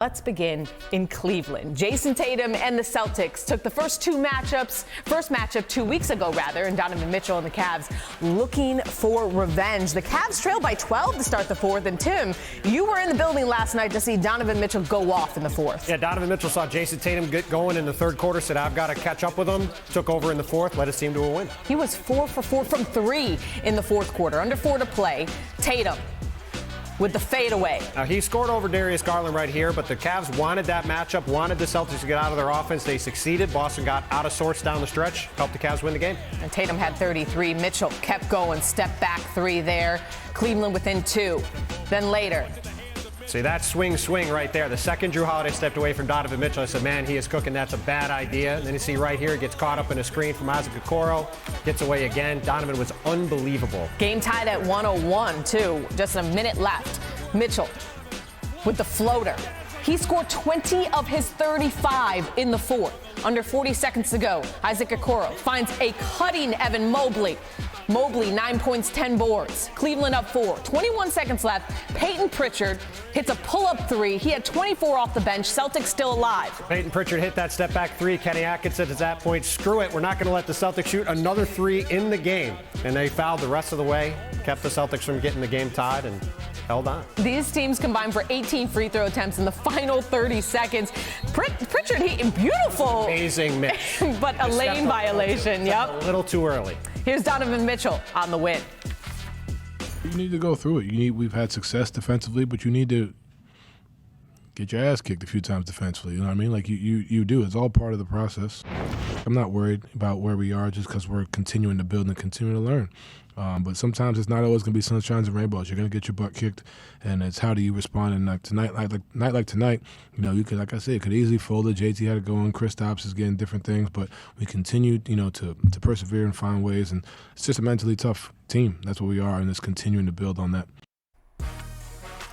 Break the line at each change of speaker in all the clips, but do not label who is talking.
Let's begin in Cleveland. Jason Tatum and the Celtics took the first matchup 2 weeks ago, and Donovan Mitchell and the Cavs looking for revenge. The Cavs trailed by 12 to start the fourth, and Tim, you were in the building last night to see Donovan Mitchell go off in the fourth.
Yeah, Donovan Mitchell saw Jason Tatum get going in the third quarter, said, I've got to catch up with him, took over in the fourth, led his team to a win.
He was 4 for 4 from 3 in the fourth quarter, under 4 to play. Tatum with the fadeaway.
Now, he scored over Darius Garland right here, but the Cavs wanted that matchup, wanted the Celtics to get out of their offense. They succeeded. Boston got out of sorts down the stretch, helped the Cavs win the game.
And Tatum had 33. Mitchell kept going, step back 3 there. Cleveland within 2. Then later.
See, that swing right there. The second Drew Holiday stepped away from Donovan Mitchell, I said, man, he is cooking. That's a bad idea. And then you see right here, gets caught up in a screen from Isaac Okoro, gets away again. Donovan was unbelievable.
Game tied at 101, too. Just a minute left. Mitchell with the floater. He scored 20 of his 35 in the fourth. Under 40 seconds to go, Isaac Okoro finds a cutting Evan Mobley. Mobley, 9 points, 10 boards. Cleveland up 4. 21 seconds left. Peyton Pritchard hits a pull-up 3. He had 24 off the bench. Celtics still alive.
Peyton Pritchard hit that step-back 3. Kenny Atkins said at that point, screw it, we're not going to let the Celtics shoot another 3 in the game. And they fouled the rest of the way, kept the Celtics from getting the game tied, and held on.
These teams combined for 18 free throw attempts in the final 30 seconds. Pritchard, beautiful.
Amazing miss.
But a lane violation,
A little too early.
Here's Donovan Mitchell on the win.
You need to go through it. We've had success defensively, but you need to get your ass kicked a few times defensively. You know what I mean? Like you do. It's all part of the process. I'm not worried about where we are just because we're continuing to build and continuing to learn. But sometimes it's not always going to be sunshines and rainbows. You're going to get your butt kicked, and it's how do you respond. And like tonight, like tonight, you could, like I said, could easily fold it. JT had to go in. Kristaps is getting different things, but we continued, to persevere and find ways. And it's just a mentally tough team. That's what we are, and it's continuing to build on that.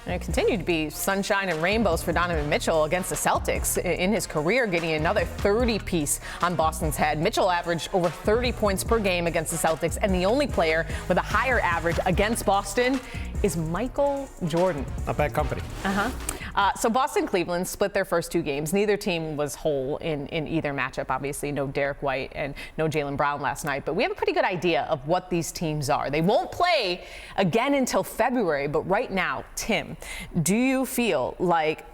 And it continued to be sunshine and rainbows for Donovan Mitchell against the Celtics in his career, getting another 30-piece on Boston's head. Mitchell averaged over 30 points per game against the Celtics, and the only player with a higher average against Boston is Michael Jordan.
Not bad company.
So Boston-Cleveland split their first 2 games. Neither team was whole in either matchup. Obviously, no Derek White and no Jaylen Brown last night. But we have a pretty good idea of what these teams are. They won't play again until February. But right now, Tim, do you feel like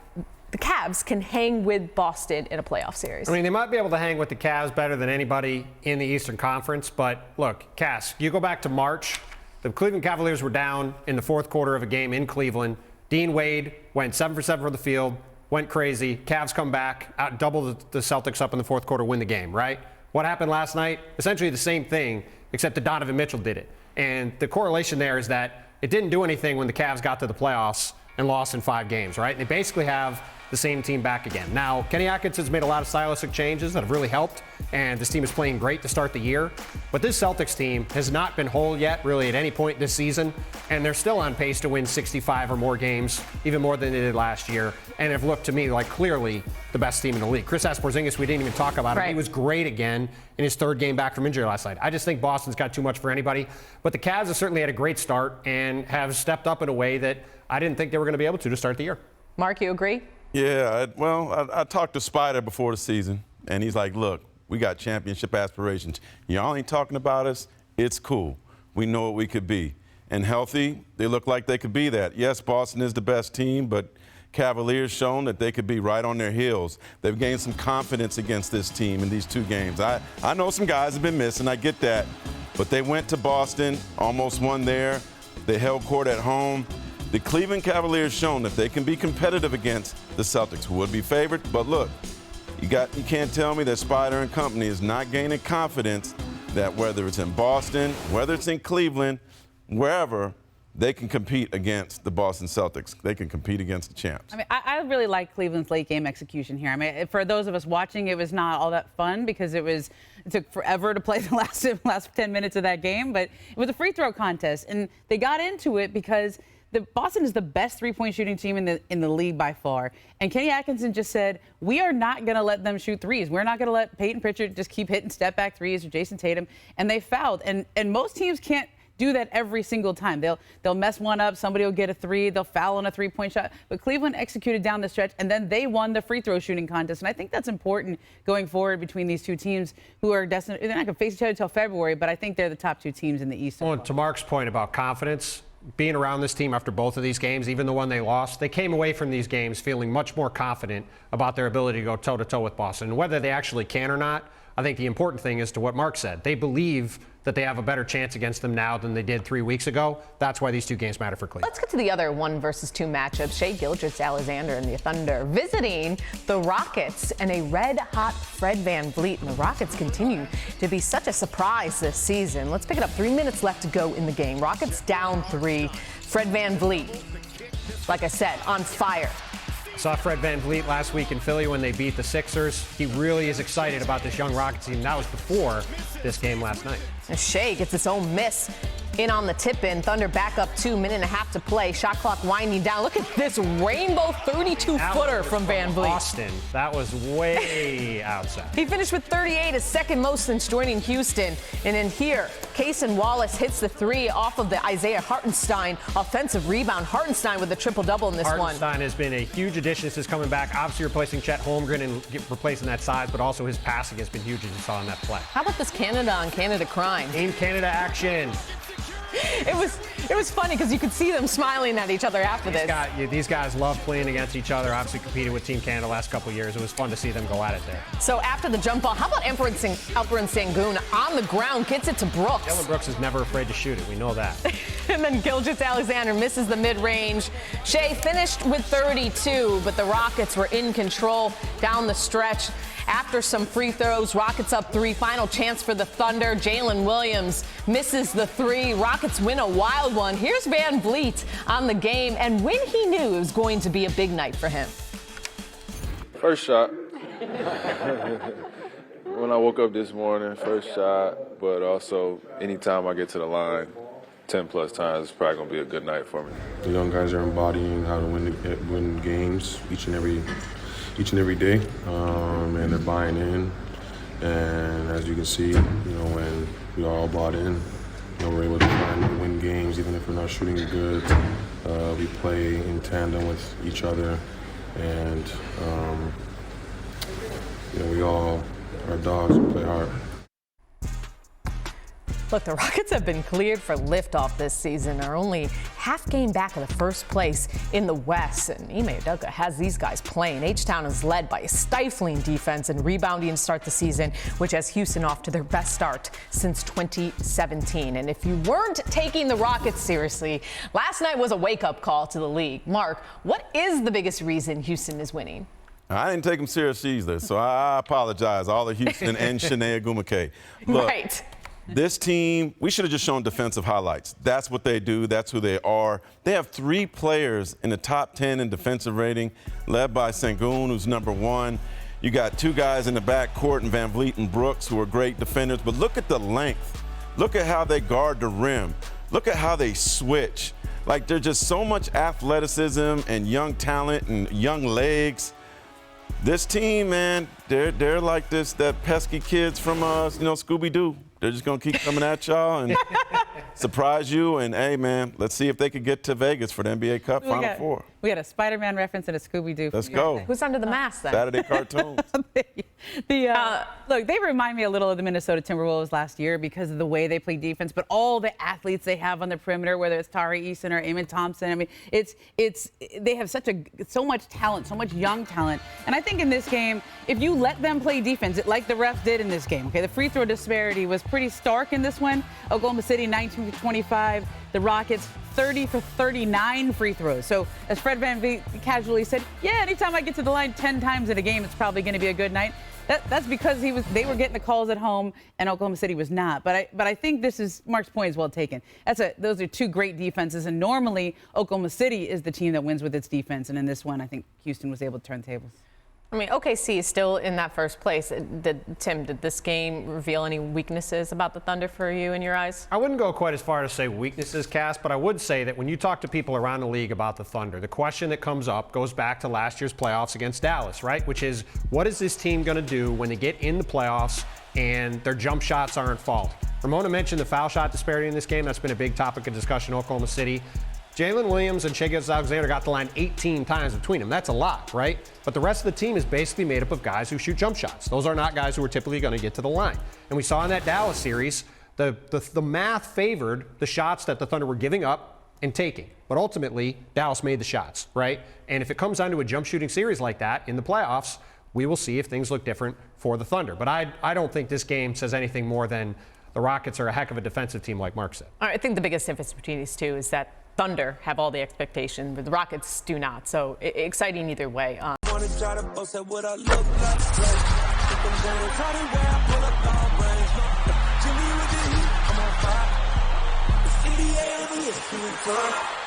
the Cavs can hang with Boston in a playoff series?
I mean, they might be able to hang with the Cavs better than anybody in the Eastern Conference. But look, Cass, you go back to March, the Cleveland Cavaliers were down in the fourth quarter of a game in Cleveland. Dean Wade went 7 for 7 from the field, went crazy. Cavs come back, double the Celtics up in the fourth quarter, win the game, right? What happened last night? Essentially the same thing, except that Donovan Mitchell did it. And the correlation there is that it didn't do anything when the Cavs got to the playoffs and lost in 5 games, right? They basically have the same team back again. Now, Kenny Atkins has made a lot of stylistic changes that have really helped, and this team is playing great to start the year. But this Celtics team has not been whole yet, really, at any point this season, and they're still on pace to win 65 or more games, even more than they did last year, and have looked to me like clearly the best team in the league. Kristaps Porzingis, we didn't even talk about him. He was great again in his 3rd game back from injury last night. I just think Boston's got too much for anybody. But the Cavs have certainly had a great start and have stepped up in a way that I didn't think they were going to be able to start the year.
Mark, you agree?
Yeah, I talked to Spider before the season, and he's like, look, we got championship aspirations. Y'all ain't talking about us. It's cool. We know what we could be. And healthy, they look like they could be that. Yes, Boston is the best team, but Cavaliers shown that they could be right on their heels. They've gained some confidence against this team in these 2 games. I know some guys have been missing. I get that. But they went to Boston, almost won there. They held court at home. The Cleveland Cavaliers shown that they can be competitive against the Celtics, who would be favored. But look, you can't tell me that Spider and company is not gaining confidence that whether it's in Boston, whether it's in Cleveland, wherever, they can compete against the Boston Celtics. They can compete against the champs.
I mean, I really like Cleveland's late game execution here. I mean, for those of us watching, it was not all that fun because it took forever to play the last 10 minutes of that game. But it was a free throw contest, and they got into it because Boston is the best three-point shooting team in the league by far. And Kenny Atkinson just said, we are not going to let them shoot threes. We're not going to let Peyton Pritchard just keep hitting step-back threes or Jason Tatum. And they fouled. And most teams can't do that every single time. They'll mess one up. Somebody will get a three. They'll foul on a three-point shot. But Cleveland executed down the stretch, and then they won the free throw shooting contest. And I think that's important going forward between these two teams who are destined. They're not going to face each other until February, but I think they're the top two teams in the East.
Well, to Mark's point about confidence, being around this team after both of these games, even the one they lost, they came away from these games feeling much more confident about their ability to go toe-to-toe with Boston. And whether they actually can or not, I think the important thing is to what Mark said. They believe that they have a better chance against them now than they did 3 weeks ago. That's why these two games matter for Cleveland.
Let's get to the other 1 versus 2 matchup. Shai Gilgeous-Alexander and the Thunder visiting the Rockets and a red-hot Fred VanVleet. And the Rockets continue to be such a surprise this season. Let's pick it up. 3 minutes left to go in the game. Rockets down 3. Fred VanVleet, like I said, on fire.
Saw Fred VanVleet last week in Philly when they beat the Sixers. He really is excited about this young Rockets team. That was before this game last night.
And Shai gets his own miss in on the tip-in. Thunder back up 2 minutes and a half to play. Shot clock winding down. Look at this rainbow 32-footer from VanVleet.
Boston. That was way outside.
He finished with 38, his second most since joining Houston. And in here, Cason Wallace hits the 3 off of the Isaiah Hartenstein offensive rebound. Hartenstein with a triple-double in this one.
Hartenstein has been a huge addition since coming back. Obviously replacing Chet Holmgren and replacing that size, but also his passing has been huge, as you saw in that play.
How about this Canada on Canada crime?
Team Canada action.
It was funny because you could see them smiling at each other after this.
These guys love playing against each other. Obviously competed with Team Canada last couple of years. It was fun to see them go at it there.
So after the jump ball, how about Alperen Sengun on the ground, gets it to Brooks.
Dylan Brooks is never afraid to shoot it. We know that.
And then Gilgeous-Alexander misses the mid-range. Shai finished with 32, but the Rockets were in control down the stretch. After some free throws, Rockets up 3. Final chance for the Thunder. Jalen Williams misses the 3. Rockets win a wild one. Here's VanVleet on the game and when he knew it was going to be a big night for him.
First shot. When I woke up this morning, first shot, but also anytime I get to the line 10 plus times, it's probably going to be a good night for me. The young guys are embodying how to win games each and every day, and they're buying in. And as you can see, when we all bought in, we're able to find and win games, even if we're not shooting good. We play in tandem with each other, and we all are dogs. We play hard.
Look, the Rockets have been cleared for liftoff this season, are only half game back of the first place in the West. And Ime Udoka has these guys playing. H-Town is led by a stifling defense and rebounding to start the season, which has Houston off to their best start since 2017. And if you weren't taking the Rockets seriously, last night was a wake-up call to the league. Mark, what is the biggest reason Houston is winning?
I didn't take them serious either, so I apologize, all of Houston and Shanae Agumake. Look,
right.
This team, we should have just shown defensive highlights. That's what they do. That's who they are. They have 3 players in the top 10 in defensive rating, led by Sengun, who's number 1. You got 2 guys in the backcourt, and VanVleet and Brooks, who are great defenders. But look at the length. Look at how they guard the rim. Look at how they switch. Like, there's just so much athleticism and young talent and young legs. This team, man, they're like that pesky kids from Scooby-Doo. They're just going to keep coming at y'all and surprise you. And, hey, man, let's see if they could get to Vegas for the NBA Cup Final Four.
We got a Spider-Man reference and a Scooby-Doo.
Let's go.
Who's under the mask then?
Saturday cartoons.
Look, they remind me a little of the Minnesota Timberwolves last year because of the way they play defense, but all the athletes they have on the perimeter, whether it's Tari Eason or Eamon Thompson, I mean, they have so much talent, so much young talent. And I think in this game, if you let them play defense, like the refs did in this game, okay, the free throw disparity was pretty stark in this one. Oklahoma City 19 for 25, the Rockets 30 for 39 free throws. So as Fred VanVleet casually said, yeah, anytime I get to the line 10 times in a game, it's probably going to be a good night. That's because they were getting the calls at home and Oklahoma City was not. But I think Mark's point is well taken. Those are 2 great defenses, and normally Oklahoma City is the team that wins with its defense. And in this one, I think Houston was able to turn the tables.
I mean, OKC is still in that first place. Did this game reveal any weaknesses about the Thunder for you in your eyes?
I wouldn't go quite as far as say weaknesses, Cass, but I would say that when you talk to people around the league about the Thunder, the question that comes up goes back to last year's playoffs against Dallas, right? Which is, what is this team going to do when they get in the playoffs and their jump shots aren't falling? Ramona mentioned the foul shot disparity in this game. That's been a big topic of discussion in Oklahoma City. Jalen Williams and Shai Gilgeous-Alexander got the line 18 times between them. That's a lot, right? But the rest of the team is basically made up of guys who shoot jump shots. Those are not guys who are typically going to get to the line. And we saw in that Dallas series, the math favored the shots that the Thunder were giving up and taking. But ultimately, Dallas made the shots, right? And if it comes down to a jump shooting series like that in the playoffs, we will see if things look different for the Thunder. But I don't think this game says anything more than the Rockets are a heck of a defensive team, like Mark said.
I think the biggest difference between these two is that Thunder have all the expectation, but the Rockets do not. So exciting either way.
NBA